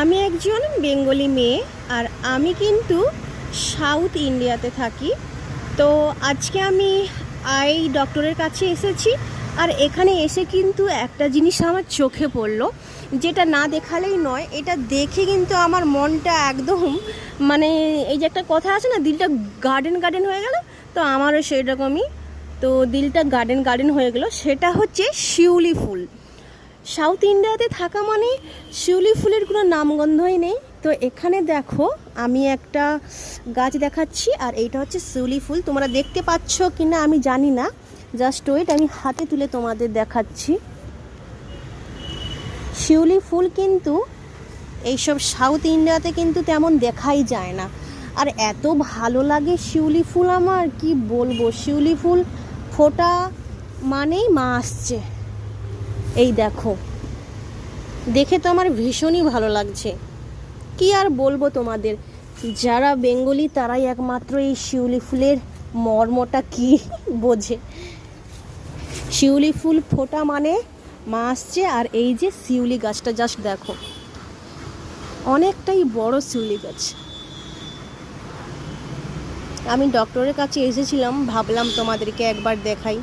আমি একজন বেঙ্গলি মেয়ে আর আমি কিন্তু সাউথ ইন্ডিয়াতে থাকি। তো আজকে আমি আই ডক্টরের কাছে এসেছি আর এখানে এসে কিন্তু একটা জিনিস আমার চোখে পড়লো, যেটা না দেখালেই নয়। এটা দেখে কিন্তু আমার মনটা একদম মানে এই যে একটা কথা আছে না, দিলটা গার্ডেন গার্ডেন হয়ে গেল, তো আমারও সেই রকমই। তো দিলটা গার্ডেন গার্ডেন হয়ে গেল। সেটা হচ্ছে শিউলি ফুল। সাউথ ইন্ডিয়াতে থাকা মানে শিউলি ফুলের কোনো নামগন্ধই নেই। তো এখানে দেখো আমি একটা গাছ দেখাচ্ছি আর এইটা হচ্ছে শিউলি ফুল। তোমরা দেখতে পাচ্ছ কি না আমি জানি না, জাস্ট ওয়েট, আমি হাতে তুলে তোমাদের দেখাচ্ছি। শিউলি ফুল কিন্তু এইসব সাউথ ইন্ডিয়াতে কিন্তু তেমন দেখাই যায় না। আর এত ভালো লাগে শিউলি ফুল, আমার কি বলবো। শিউলি ফুল ফোটা মানেই মা আসছে। এই দেখো, দেখে তো আমার ভীষণই ভালো লাগছে। কি আর বলবো তোমাদের, যারা বেঙ্গলি তারাই একমাত্র এই শিউলি ফুলের মর্মটা কি বোঝে। শিউলি ফুল ফোটা মানে মা আসছে। আর এই যে শিউলি গাছটা জাস্ট দেখো, অনেকটাই বড় শিউলি গাছ। আমি ডক্টরের কাছে এসেছিলাম, ভাবলাম তোমাদেরকে একবার দেখাই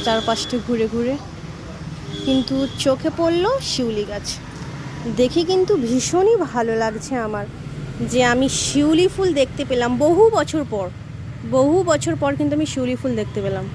চারপাশটা ঘুরে ঘুরে, কিন্তু চোখে পড়লো শিউলি গাছ। দেখে কিন্তু ভীষণই ভালো লাগছে আমার যে আমি শিউলি ফুল দেখতে পেলাম বহু বছর পর কিন্তু আমি শিউলি ফুল দেখতে পেলাম।